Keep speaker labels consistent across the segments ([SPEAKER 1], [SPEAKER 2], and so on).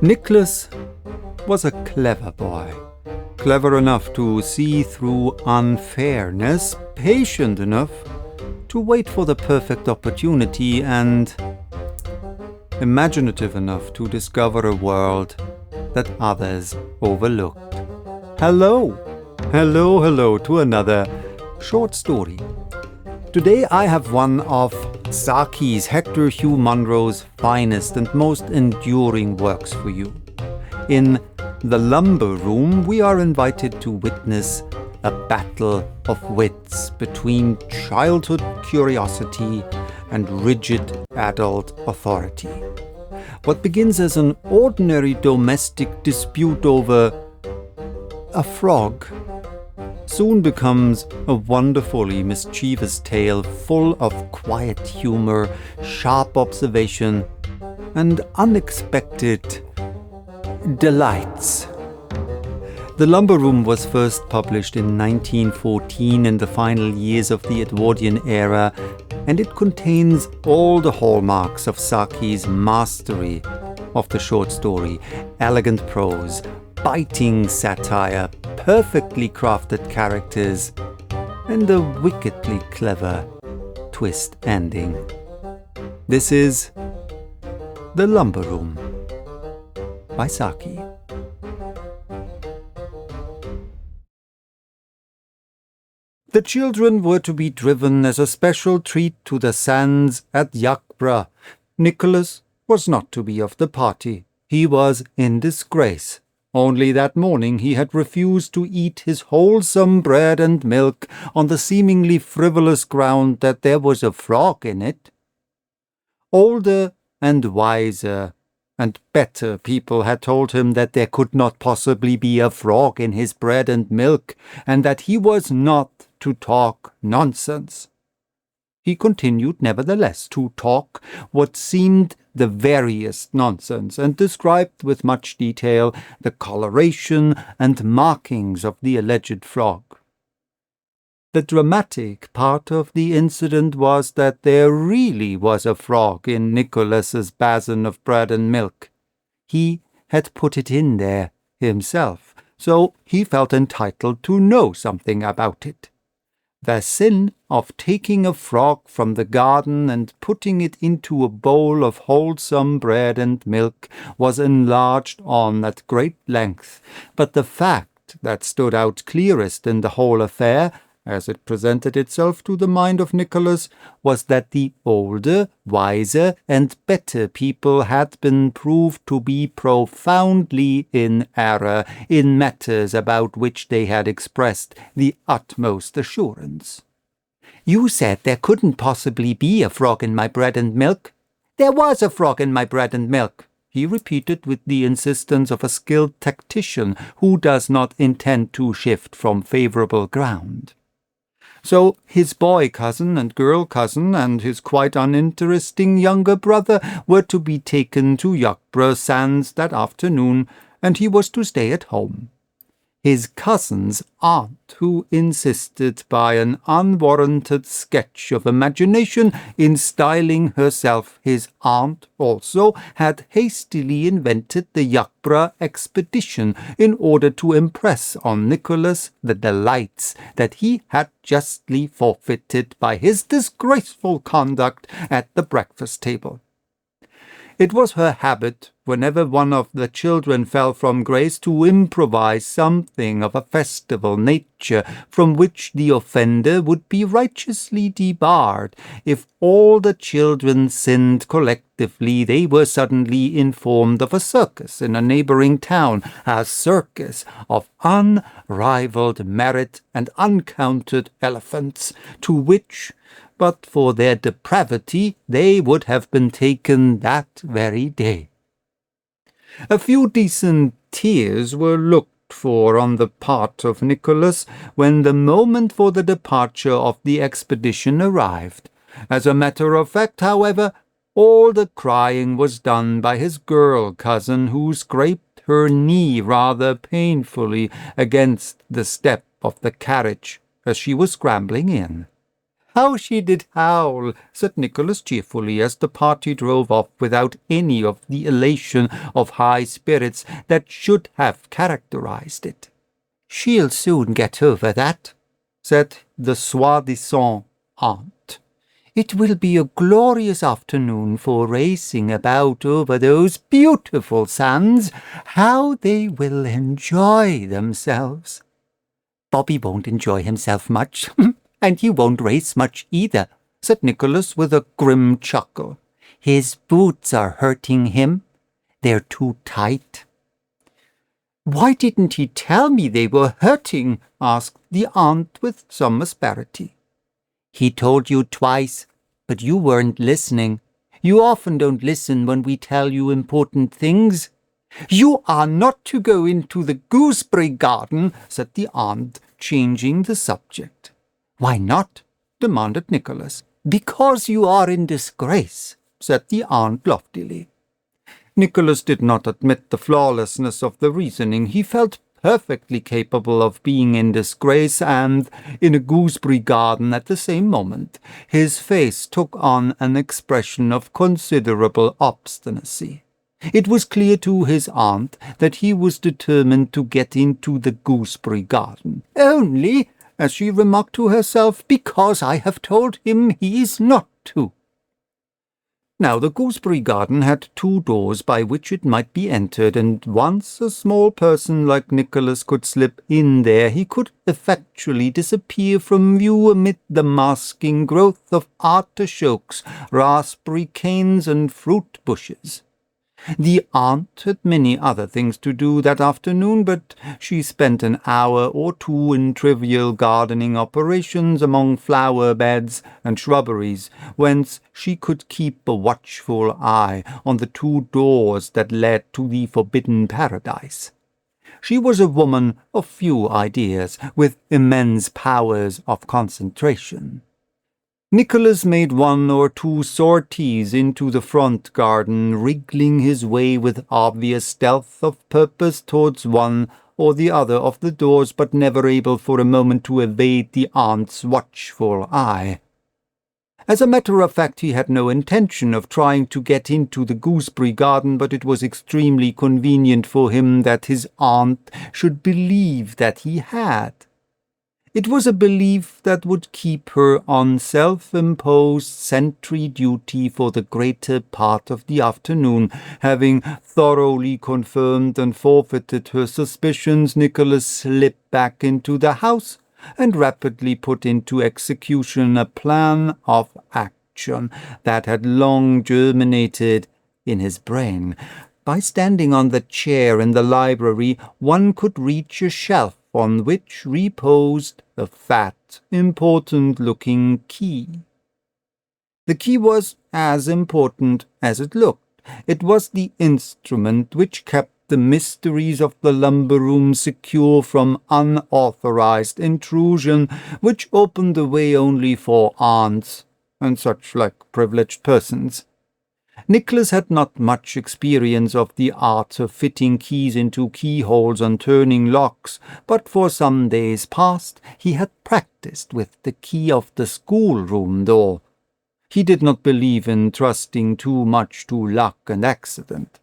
[SPEAKER 1] Nicholas was a clever boy, clever enough to see through unfairness, patient enough to wait for the perfect opportunity, and imaginative enough to discover a world that others overlooked. Hello to another short story. Today I have one of Saki's, Hector Hugh Munro's finest and most enduring works for you. In the lumber room, we are invited to witness a battle of wits between childhood curiosity and rigid adult authority. What begins as an ordinary domestic dispute over a frog soon becomes a wonderfully mischievous tale full of quiet humor, sharp observation, and unexpected delights. The Lumber Room was first published in 1914 in the final years of the Edwardian era, and it contains all the hallmarks of Saki's mastery of the short story: elegant prose, biting satire, perfectly crafted characters, and a wickedly clever twist ending. This is The Lumber Room by Saki. The children were to be driven as a special treat to the sands at Yakbra. Nicholas was not to be of the party. He was in disgrace. Only that morning he had refused to eat his wholesome bread and milk on the seemingly frivolous ground that there was a frog in it. Older and wiser and better people had told him that there could not possibly be a frog in his bread and milk, and that he was not to talk nonsense. He continued, nevertheless, to talk what seemed the veriest nonsense, and described with much detail the coloration and markings of the alleged frog. The dramatic part of the incident was that there really was a frog in Nicholas's basin of bread and milk. He had put it in there himself, so he felt entitled to know something about it. The sin of taking a frog from the garden and putting it into a bowl of wholesome bread and milk was enlarged on at great length, but the fact that stood out clearest in the whole affair, as it presented itself to the mind of Nicholas, was that the older, wiser, and better people had been proved to be profoundly in error in matters about which they had expressed the utmost assurance. "You said there couldn't possibly be a frog in my bread and milk." "There was a frog in my bread and milk," he repeated with the insistence of a skilled tactician who does not intend to shift from favorable ground. So his boy cousin and girl cousin and his quite uninteresting younger brother were to be taken to Yakbra Sands that afternoon, and he was to stay at home. His cousin's aunt, who insisted by an unwarranted sketch of imagination in styling herself his aunt also, had hastily invented the Yakbra expedition in order to impress on Nicholas the delights that he had justly forfeited by his disgraceful conduct at the breakfast table. It was her habit, whenever one of the children fell from grace, to improvise something of a festival nature from which the offender would be righteously debarred. If all the children sinned collectively, they were suddenly informed of a circus in a neighboring town, a circus of unrivaled merit and uncounted elephants, to which, but for their depravity, they would have been taken that very day. A few decent tears were looked for on the part of Nicholas when the moment for the departure of the expedition arrived. As a matter of fact, however, all the crying was done by his girl cousin, who scraped her knee rather painfully against the step of the carriage as she was scrambling in. How she did howl, said Nicholas cheerfully as the party drove off without any of the elation of high spirits that should have characterized it. She'll soon get over that, said the soi-disant aunt. It will be a glorious afternoon for racing about over those beautiful sands. How they will enjoy themselves. Bobby won't enjoy himself much, and he won't race much either, said Nicholas with a grim chuckle. His boots are hurting him. They're too tight. Why didn't he tell me they were hurting? Asked the aunt with some asperity. He told you twice, but you weren't listening. You often don't listen when we tell you important things. You are not to go into the gooseberry garden, said the aunt, changing the subject. Why not? Demanded Nicholas. Because you are in disgrace, said the aunt loftily. Nicholas did not admit the flawlessness of the reasoning. He felt perfectly capable of being in disgrace and in a gooseberry garden at the same moment. His face took on an expression of considerable obstinacy. It was clear to his aunt that he was determined to get into the gooseberry garden. Only, as she remarked to herself, because I have told him he is not to. Now the gooseberry garden had 2 doors by which it might be entered, and once a small person like Nicholas could slip in there, he could effectually disappear from view amid the masking growth of artichokes, raspberry canes, and fruit bushes. The aunt had many other things to do that afternoon, but she spent an hour or 2 in trivial gardening operations among flower beds and shrubberies, whence she could keep a watchful eye on the 2 doors that led to the forbidden paradise. She was a woman of few ideas, with immense powers of concentration. Nicholas made 1 or 2 sorties into the front garden, wriggling his way with obvious stealth of purpose towards one or the other of the doors, but never able for a moment to evade the aunt's watchful eye. As a matter of fact, he had no intention of trying to get into the gooseberry garden, but it was extremely convenient for him that his aunt should believe that he had. It was a belief that would keep her on self-imposed sentry duty for the greater part of the afternoon. Having thoroughly confirmed and forfeited her suspicions, Nicholas slipped back into the house and rapidly put into execution a plan of action that had long germinated in his brain. By standing on the chair in the library, one could reach a shelf on which reposed a fat, important-looking key. The key was as important as it looked. It was the instrument which kept the mysteries of the lumber room secure from unauthorized intrusion, which opened the way only for aunts and such like privileged persons. Nicholas had not much experience of the art of fitting keys into keyholes and turning locks, but for some days past he had practised with the key of the schoolroom door. He did not believe in trusting too much to luck and accident.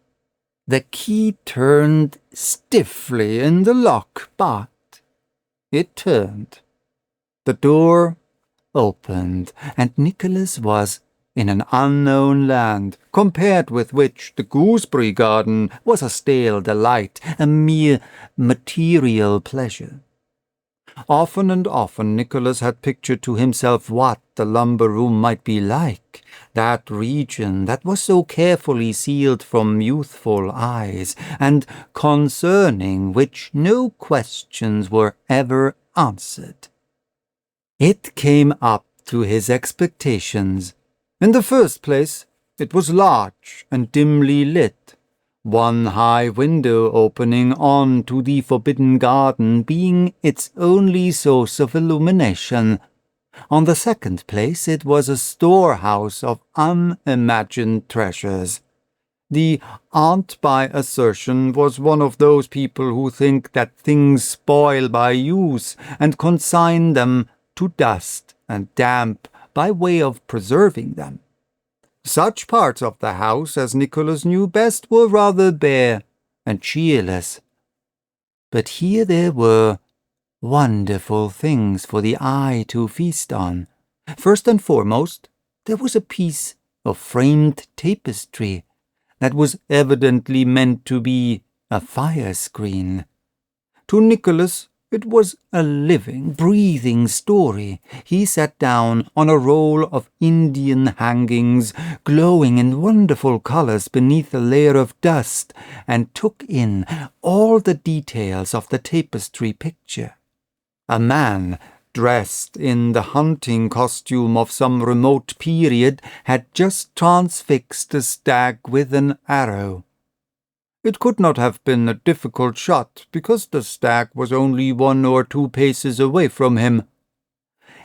[SPEAKER 1] The key turned stiffly in the lock, but it turned. The door opened, and Nicholas was in an unknown land, compared with which the gooseberry garden was a stale delight, a mere material pleasure. Often and often Nicholas had pictured to himself what the lumber room might be like, that region that was so carefully sealed from youthful eyes, and concerning which no questions were ever answered. It came up to his expectations. In the first place, it was large and dimly lit, 1 high window opening on to the forbidden garden being its only source of illumination. On the second place, it was a storehouse of unimagined treasures. The aunt, by assertion, was one of those people who think that things spoil by use and consign them to dust and damp by way of preserving them. Such parts of the house as Nicholas knew best were rather bare and cheerless. But here there were wonderful things for the eye to feast on. First and foremost, there was a piece of framed tapestry that was evidently meant to be a fire screen. To Nicholas, it was a living, breathing story. He sat down on a roll of Indian hangings, glowing in wonderful colors beneath a layer of dust, and took in all the details of the tapestry picture. A man, dressed in the hunting costume of some remote period, had just transfixed a stag with an arrow. It could not have been a difficult shot, because the stag was only 1 or 2 paces away from him.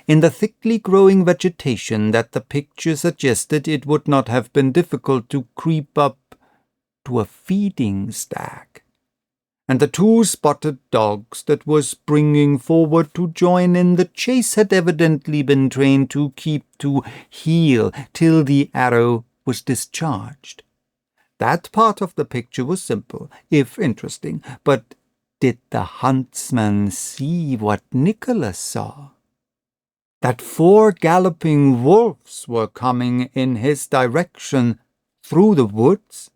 [SPEAKER 1] In the thickly growing vegetation that the picture suggested, it would not have been difficult to creep up to a feeding stag. And the 2 spotted dogs that were springing forward to join in the chase had evidently been trained to keep to heel till the arrow was discharged. That part of the picture was simple, if interesting, but did the huntsman see what Nicholas saw? That 4 galloping wolves were coming in his direction through the woods?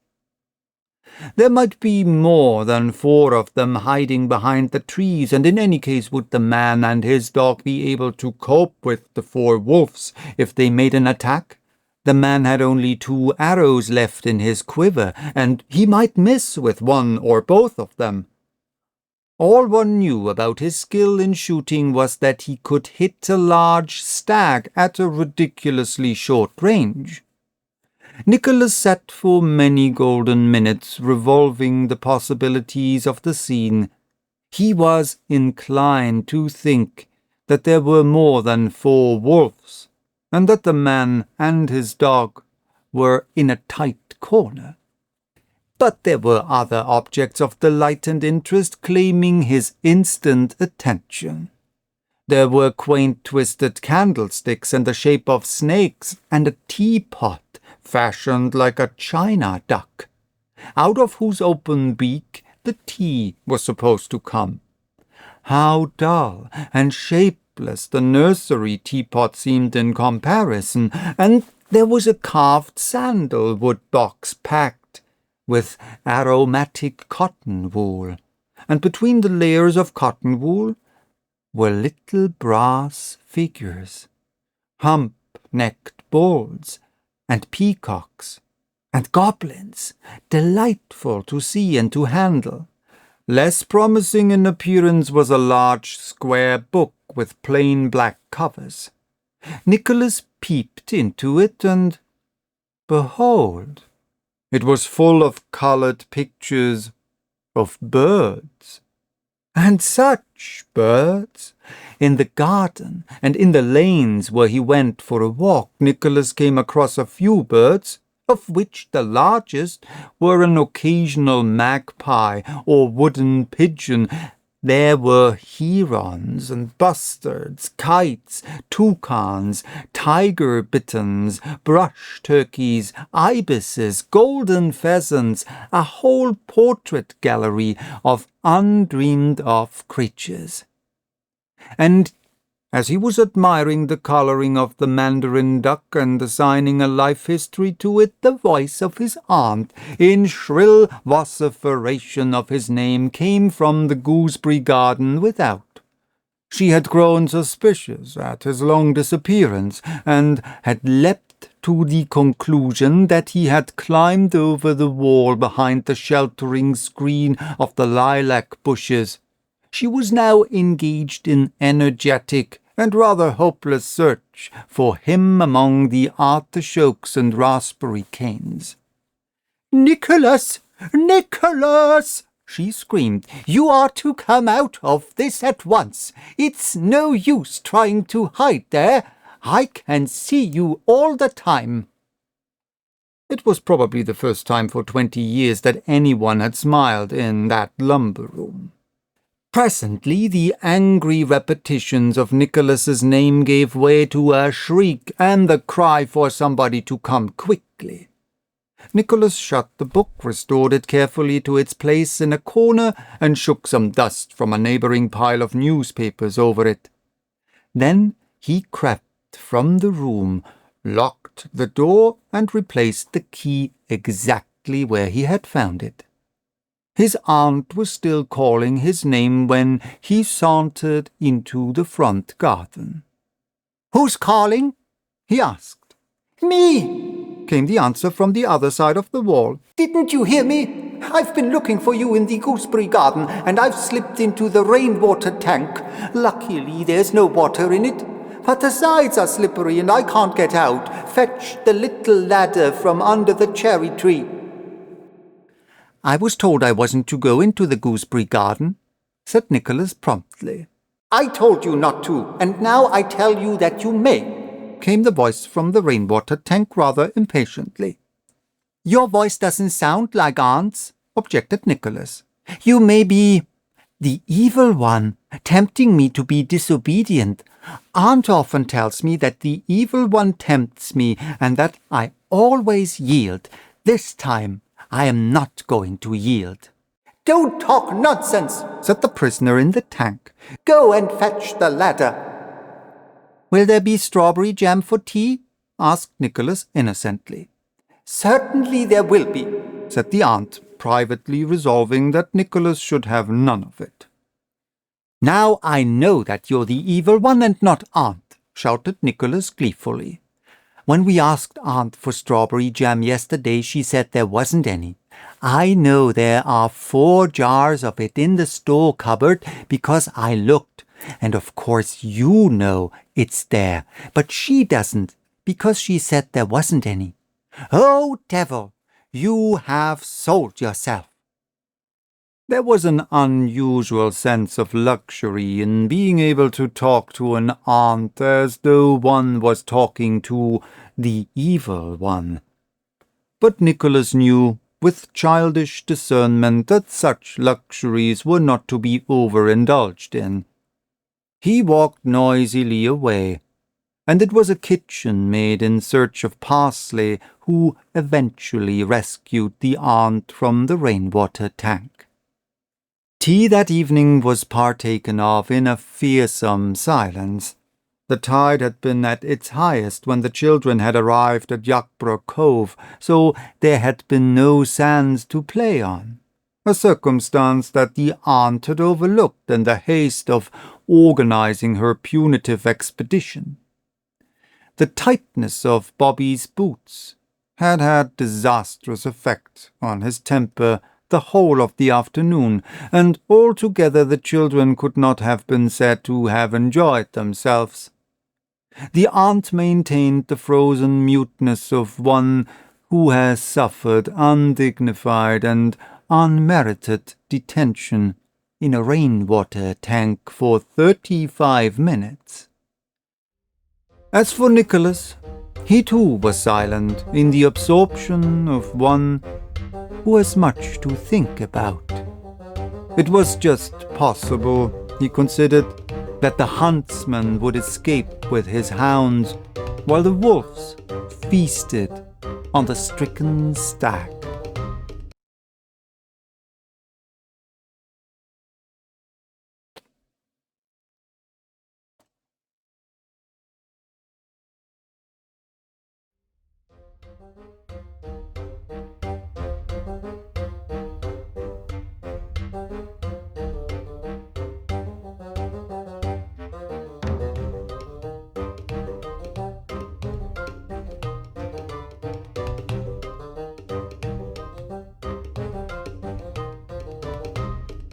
[SPEAKER 1] There might be more than 4 of them hiding behind the trees, and in any case would the man and his dog be able to cope with the 4 wolves if they made an attack? The man had only 2 arrows left in his quiver, and he might miss with 1 or both of them. All one knew about his skill in shooting was that he could hit a large stag at a ridiculously short range. Nicholas sat for many golden minutes revolving the possibilities of the scene. He was inclined to think that there were more than 4 wolves, and that the man and his dog were in a tight corner. But there were other objects of delight and interest claiming his instant attention. There were quaint twisted candlesticks in the shape of snakes, and a teapot fashioned like a china duck, out of whose open beak the tea was supposed to come. How dull and shapeless the nursery teapot seemed in comparison, and there was a carved sandalwood box packed with aromatic cotton wool, and between the layers of cotton wool were little brass figures, hump-necked bulls, and peacocks, and goblins, delightful to see and to handle. Less promising in appearance was a large square book with plain black covers. Nicholas peeped into it, and behold, it was full of coloured pictures of birds. And such birds! In the garden and in the lanes where he went for a walk, Nicholas came across a few birds, of which the largest were an occasional magpie or wooden pigeon. There were herons and bustards, kites, toucans, tiger bitterns, brush turkeys, ibises, golden pheasants, a whole portrait gallery of undreamed-of creatures. And as he was admiring the colouring of the mandarin duck and assigning a life history to it, the voice of his aunt, in shrill vociferation of his name, came from the gooseberry garden without. She had grown suspicious at his long disappearance, and had leapt to the conclusion that he had climbed over the wall behind the sheltering screen of the lilac bushes. She was now engaged in energetic and rather hopeless search for him among the artichokes and raspberry canes. "Nicholas! Nicholas!" she screamed. "You are to come out of this at once. It's no use trying to hide there. I can see you all the time." It was probably the first time for 20 years that anyone had smiled in that lumber room. Presently the angry repetitions of Nicholas's name gave way to a shriek and the cry for somebody to come quickly. Nicholas shut the book, restored it carefully to its place in a corner, and shook some dust from a neighbouring pile of newspapers over it. Then he crept from the room, locked the door, and replaced the key exactly where he had found it. His aunt was still calling his name when he sauntered into the front garden. "Who's calling?" he asked. "Me," came the answer from the other side of the wall. "Didn't you hear me? I've been looking for you in the gooseberry garden, and I've slipped into the rainwater tank. Luckily, there's no water in it, but the sides are slippery and I can't get out. Fetch the little ladder from under the cherry tree." "I was told I wasn't to go into the gooseberry garden," said Nicholas promptly. "I told you not to, and now I tell you that you may," came the voice from the rainwater tank rather impatiently. "Your voice doesn't sound like Aunt's," objected Nicholas. "You may be the evil one, tempting me to be disobedient. Aunt often tells me that the evil one tempts me, and that I always yield. This time I am not going to yield." "Don't talk nonsense," said the prisoner in the tank. "Go and fetch the ladder." "Will there be strawberry jam for tea?" asked Nicholas innocently. "Certainly there will be," said the aunt, privately resolving that Nicholas should have none of it. "Now I know that you're the evil one and not Aunt," shouted Nicholas gleefully. "When we asked Aunt for strawberry jam yesterday, she said there wasn't any. I know there are 4 jars of it in the store cupboard because I looked, and of course you know it's there, but she doesn't because she said there wasn't any. Oh, devil, you have sold yourself." There was an unusual sense of luxury in being able to talk to an aunt as though one was talking to the evil one. But Nicholas knew with childish discernment that such luxuries were not to be overindulged in. He walked noisily away, and it was a kitchen maid in search of parsley who eventually rescued the aunt from the rainwater tank. Tea that evening was partaken of in a fearsome silence. The tide had been at its highest when the children had arrived at Yuckborough Cove, so there had been no sands to play on, a circumstance that the aunt had overlooked in the haste of organizing her punitive expedition. The tightness of Bobby's boots had had disastrous effect on his temper the whole of the afternoon, and altogether the children could not have been said to have enjoyed themselves. The aunt maintained the frozen muteness of one who has suffered undignified and unmerited detention in a rainwater tank for 35 minutes. As for Nicholas, he too was silent in the absorption of one who has much to think about. It was just possible, he considered, that the huntsman would escape with his hounds, while the wolves feasted on the stricken stag.